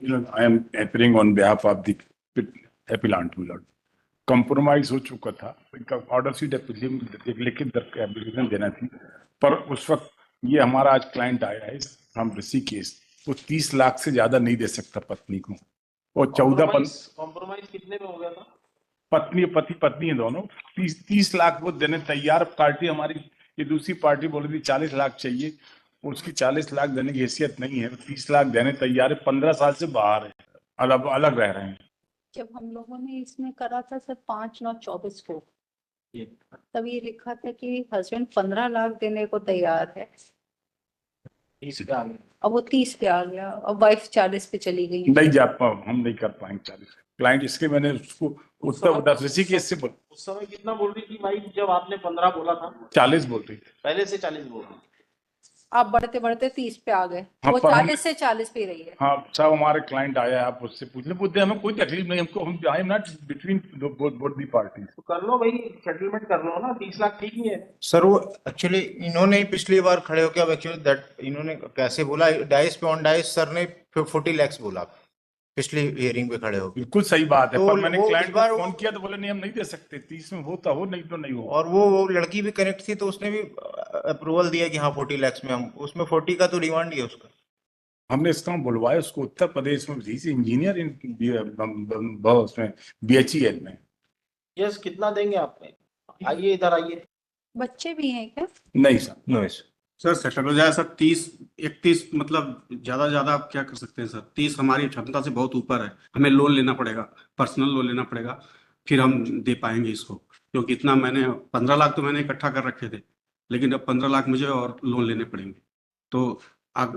I am appearing on behalf of the appellant, my lord. Compromise हो चुका था, order sheet एक लिखित एप्लीकेशन देना थी, पर उस वक्त ये हमारा आज क्लाइंट आया है फ्रॉम ऋषिकेश, वो 30 लाख से ज्यादा नहीं दे सकता पत्नी को, और 14 कॉम्प्रोमाइज कितने में हो गया था? पत्नी है दोनों, 30 लाख वो देने तैयार। पार्टी हमारी, ये दूसरी पार्टी बोल रही थी 40 लाख चाहिए, उसकी 40 लाख देने की हैसियत नहीं है, 30 लाख देने तैयार है। 15 साल से बाहर है, अलग रह रहे हैं। जब हम लोगों ने इसमें करा था सर 5/9/24 को, तब ये लिखा था कि हस्बैंड 15 लाख देने को तैयार है, 30 पे आ गया। अब वो 30 पे आ गया, अब वाइफ 40 पे चली गई। नहीं जा पाओ, हम नहीं कर पाएंगे 40। क्लाइंट इसके मैंने उसको उत्तर ऋषिकेश से बोल, उस समय कितना बोल रही थी वाइफ जब आपने 15 बोला था? 40 बोल रही थी, पहले से 40 बोल रही थी। आप बढ़ते बढ़ते 30 पे आ गए, हाँ, वो 40 से 40 पे रही है। हाँ सब हमारे क्लाइंट आया है, आप उससे पूछ ले, पूछते हमें कोई तकलीफ नहीं, हमको हम I am not between both the party. तो कर लो भाई, सेटलमेंट कर लो ना, 30 लाख ठीक ही है सर। वो एक्चुअली इन्होंने ही पिछली बार खड़े होकर, अब एक्चुअली दैट इन्होंने कैसे बोला, डाइस पे ऑन डाइस सर ने 40 लाख बोला पिछली हियरिंग पे खड़े होकर। बिल्कुल सही बात है, तो पर मैंने वो क्लाइंट इस को बार फोन किया तो बोले नहीं हम नहीं दे सकते, 30 में होता हो नहीं तो नहीं हो। और वो लड़की भी कनेक्ट थी तो उसने भी अप्रूवल दिया कि हाँ 40 लाख में हम, उसमें 40 का तो डिमांड ही है उसका। हमने इस काम बुलवाया उसको उत्तर प्रदेश में, इंजीनियर इन उसमें BHEL में। यस, कितना देंगे आप? आइए इधर आइए। बच्चे भी हैं क्या? नहीं सर, नो सर सेटल हो जाए सर। 30-31 मतलब ज्यादा आप क्या कर सकते हैं सर? 30 हमारी क्षमता से बहुत ऊपर है, हमें लोन लेना पड़ेगा, पर्सनल लोन लेना पड़ेगा, फिर हम दे पाएंगे इसको, क्योंकि इतना मैंने 15 लाख तो मैंने इकट्ठा कर रखे थे, लेकिन अब 15 लाख मुझे और लोन लेने पड़ेंगे। तो आप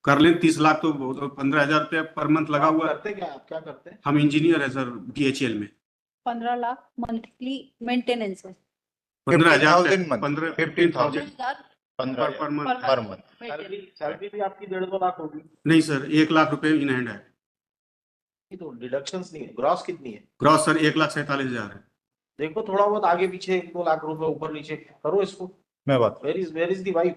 कर लें 30 लाख, तो 15,000 रुपया पर मंथ लगा हुआ है। करते क्या, आप क्या करते हैं? हम इंजीनियर है सर BHEL में। 15 लाख मंथली मेंटेनेंस है, 15,000 15,000 per month. Per month. Salary भी आपकी 1.5-2 लाख होगी। नहीं सर, 1 लाख रुपए इन हैंड है। ये तो डिडक्शंस नहीं है। ग्रॉस कितनी है? ग्रॉस सर 1,47,000 है। देखो थोड़ा बहुत आगे पीछे 1-2 लाख रुपए ऊपर नीचे करो इसको। मैं बात, where is the wife?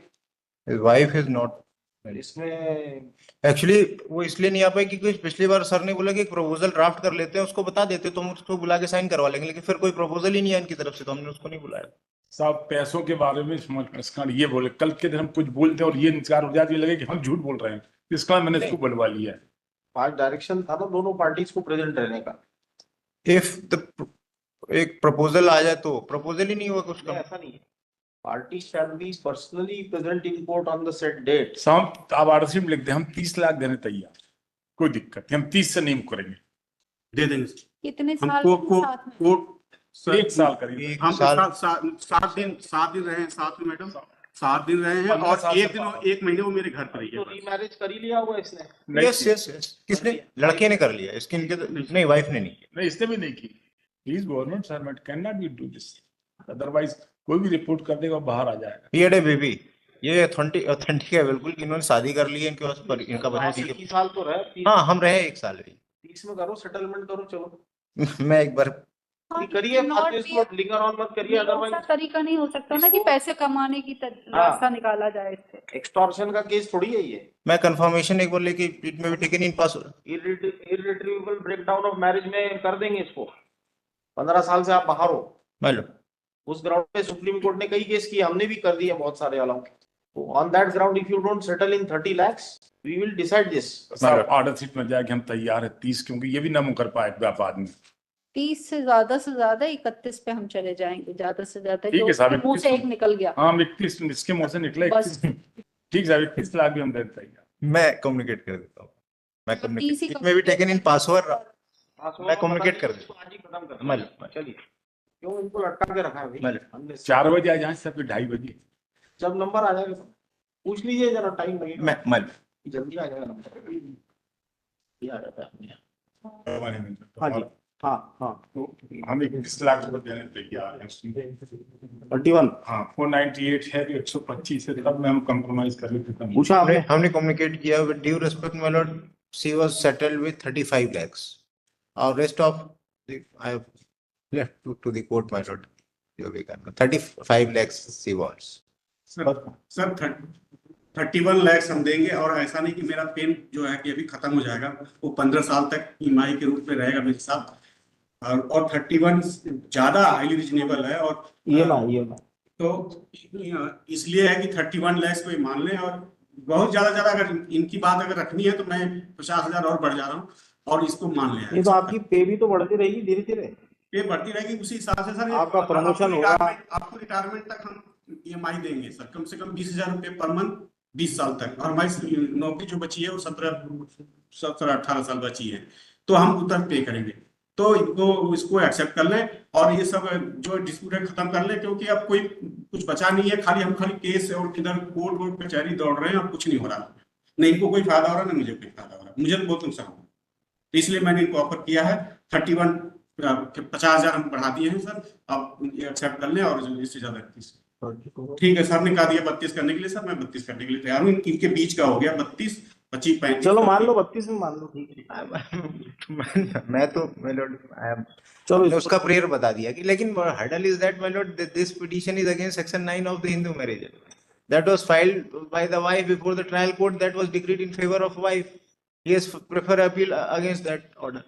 Wife is not इसमें एक्चुअली, वो इसलिए नहीं आ पाई क्योंकि पिछली बार सर ने बोला कि एक प्रपोजल ड्राफ्ट कर लेते हैं, उसको बता देते तो हम उसको बुला के साइन करवा लेंगे, लेकिन फिर कोई प्रपोजल ही नहीं है इनकी तरफ से, तो हमने उसको नहीं बुलाया। साहब पैसों के बारे में इसका ये बोले, कल के दिन हम कुछ बोलते हैं और ये इंतजार हो जाती है, लगे कि हम झूठ बोल रहे हैं, इसका मैंने इसको बुलवा लिया है। 5 डायरेक्शन था ना दोनों पार्टीज को प्रेजेंट रहने का। इफ एक प्रपोजल आ जाए तो प्रपोजल ही नहीं हुआ कुछ नहीं, का। ऐसा नहीं है। Party shall be personally present in court on the set date. साहब आप आरसी में लिख दे, हम 30 लाख देने तैयार, कोई दिक्कत नहीं, हम 30 से नहीं मुकरेंगे, दे देंगे कितने हम साल को साथ में? Court sir. 1 साल करीब। हम 7 दिन रहे हैं साथ में मैडम, 7 दिन रहे हैं, और 1 महीने वो मेरे घर पर ही तो है। रीमैरिज कर ही लिया हुआ इसने। यस किसने? लड़के ने कर लिया, इसके नहीं, वाइफ ने नहीं। नहीं इसने भी नहीं की। Please government servant can not be do this, otherwise कोई भी रिपोर्ट कर देगा बाहर आ जाएगा। ये डे बेबी, ये ऑथेंटिक है बिल्कुल कि इन्होंने शादी कर ली है, इनके पास पर इनका बच्चा। 30 साल तो रहे। हाँ हम रहे 1 साल भी। 30 में करो, सेटलमेंट करो, चलो मैं एक बार करिए, लिंगर ऑन मत करिए, अदरवाइज तरीका नहीं हो सकता ना कि पैसे कमाने की रास्ता निकाला जाए इससे। एक्सटॉर्शन का केस थोड़ी है ये। मैं कंफर्मेशन एक बार लेके इट में भी taken in pass. Irretrievable breakdown of marriage में कर देंगे इसको। 15 साल से आप बाहर हो। मालूम उस ग्राउंड पे सुप्रीम कोर्ट ने कई केस किए, हमने भी कर दिए बहुत सारे अलाउ। तो on that ground if you don't settle in 30 lakhs we will decide this. साहब ऑर्डर शीट में जाके हम तैयार है 30, क्योंकि ये भी ना मुकर पाए आदमी। 30 से ज्यादा 31 पे हम चले जाएंगे, ज्यादा से ज्यादा। ठीक है साहब, मुंह से एक निकल गया। हाँ 31 इसके मुंह से निकले 31। ठीक है 31 लाख भी हम दे तैयार। मैं कम्युनिकेट कर देता हूँ, मैं तो कम्युनिकेट इट में भी टेकन इन पासवर्ड, मैं कम्युनिकेट कर देता आज ही खत्म कर। मालूम चलिए, क्यों इनको लटका के रखा है भाई? मालूम। हमने 4 बजे आ जाए सब, 2:30 बजे जब नंबर आ जाएगा तो पूछ लीजिए, जरा टाइम लगेगा। मैं मालूम जल्दी आ जाएगा नंबर, ये आ जाता है अपने आप। हमारे में। हाँ जी, हाँ तो हम 21 लाख रुपए देने तैयार हैं। 31। हाँ 498 है, 125 है, तब में हम कॉम्प्रोमाइज कर लेते हैं। पूछा आपने? हमने कम्युनिकेट किया with due respect my lord, she was settled with 35 lakhs और rest of I have left to the court my lord, जो भी करना 35 lakhs she wants. Sir 31 lakh हम देंगे, और ऐसा नहीं कि मेरा पेन जो है कि अभी खत्म हो जाएगा, वो 15 साल तक ईएमआई के रूप में रहेगा मेरे साथ। और 31 ज्यादा हाईली रिजनेबल है। और ये तो इसलिए है कि 31 लाख को ये मान लें, और बहुत ज्यादा अगर इनकी बात अगर रखनी है तो मैं 50,000 और बढ़ जा रहा हूँ, और इसको मान लें। ये तो आपकी पे भी तो बढ़ती रहेगी धीरे धीरे, पे बढ़ती रहेगी उसी हिसाब से सर। आपका प्रमोशन होगा। आपको रिटायरमेंट तक हम ईएमआई देंगे सर, कम से कम 20,000 रुपये पर मंथ 20 साल तक। और हमारी नौकरी जो बची है वो 17-18 साल बची है, तो हम उतना पे करेंगे। तो इसको एक्सेप्ट कर लें, और ये सब जो डिस्प्यूट है खत्म कर लें, क्योंकि अब कोई कुछ बचा नहीं है। खाली केस और किधर कोर्ट वोर्ट कचहरी दौड़ रहे हैं, और कुछ नहीं हो रहा। नहीं इनको कोई फायदा हो रहा, ना मुझे कोई फायदा हो रहा। मुझे तो बहुत नुकसान हो रहा, तो इसलिए मैंने इनको ऑफर किया है 50,000 हम बढ़ा दिए हैं सर, आप एक्सेप्ट कर लें। और इससे ज्यादा 31 ठीक है सर ने कहा दिया 32 करने के लिए, सर मैं 32 करने के लिए तैयार हूँ। इनके बीच का हो गया 32, 25, 35। चलो मान लो 32 में मान लो, ठीक है। मैं तो my lord, चलो मैंने उसका प्रेयर बता दिया कि, लेकिन hurdle is that my lord, this petition is against section 9 of the Hindu Marriage Act that was filed by the wife before the trial court, that was decreed in favor of wife. He has prefer appeal against that order.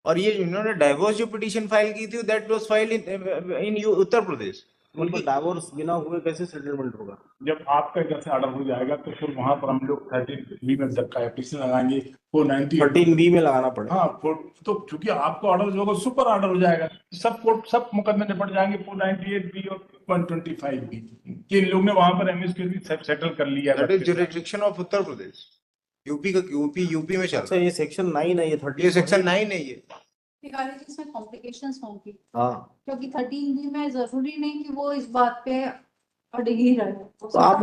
और ये इन्होंने divorce जो petition file की थी, that was filed in Uttar Pradesh. उनको divorce बिना हुए कैसे सेटलमेंट होगा? जब आपका इधर से ऑर्डर हो जाएगा तो फिर वहां पर हम लोग 13B में जब का एप्लीकेशन लगाएंगे 490 13B में लगाना पड़ेगा। हाँ तो चूंकि आपका ऑर्डर जो होगा सुपर ऑर्डर हो जाएगा, सब मुकदमे निपट जाएंगे 498B और 125B। कि इन लोग ने वहां पर एमएस के भी सेटल कर लिया। That is jurisdiction of Uttar Pradesh. UP का यूपी में चल। अच्छा ये सेक्शन 9 है, ये 30 ये सेक्शन 9 है ये। इसमें कॉम्प्लिकेशंस होंगी, हाँ, क्योंकि 13B में जरूरी नहीं कि वो इस बात पे अड़े ही रहे। तो आप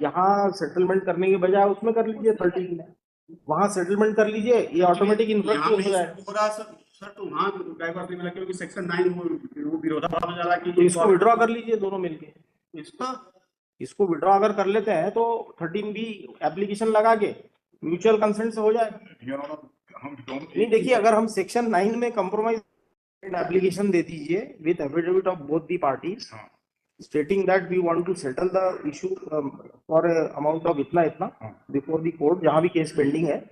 यहाँ सेटलमेंट करने के बजाय उसमें कर लीजिए 13 में, वहाँ सेटलमेंट कर लीजिए, ये ऑटोमेटिक इन्फ्लक्ट हो जाएगा। सर तो वहाँ डाइवर्स नहीं मिला, क्योंकि सेक्शन 9 वो विरोधाभास हो जा रहा है तो इसको विड्रॉ कर लीजिए दोनों मिलके। इसको विड्रॉ अगर कर लेते हैं तो 13B एप्लीकेशन लगा के म्यूचुअल कंसेंट से हो जाएगा। नहीं देखिए, अगर हम सेक्शन 9 में कंप्रोमाइज एप्लीकेशन दे दीजिए with affidavit of both the parties stating that we want to settle the issue for amount of इतना बिफोर द कोर्ट, जहां भी केस पेंडिंग है,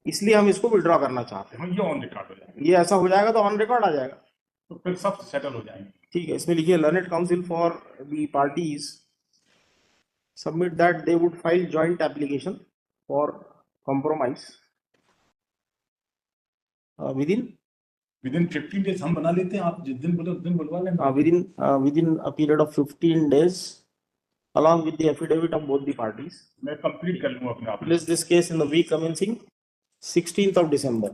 इसलिए हम इसको विड्रॉ करना चाहते हैं। ये ऑन रिकॉर्ड हो जाएगा, ये ऐसा हो जाएगा तो ऑन रिकॉर्ड आ जाएगा, तो फिर सब सेटल हो जाएंगे। ठीक है। इसमें लिखिए learned council for the parties submit that they would file joint application for compromise within 15 days हम बना लेते हैं। आप जिस दिन बोले उस दिन बुलवा लेंगे। within a period of 15 days along with the affidavit of both the parties. मैं कंप्लीट कर लूंगा अपने आप। Place this case in the week commencing 16th of December.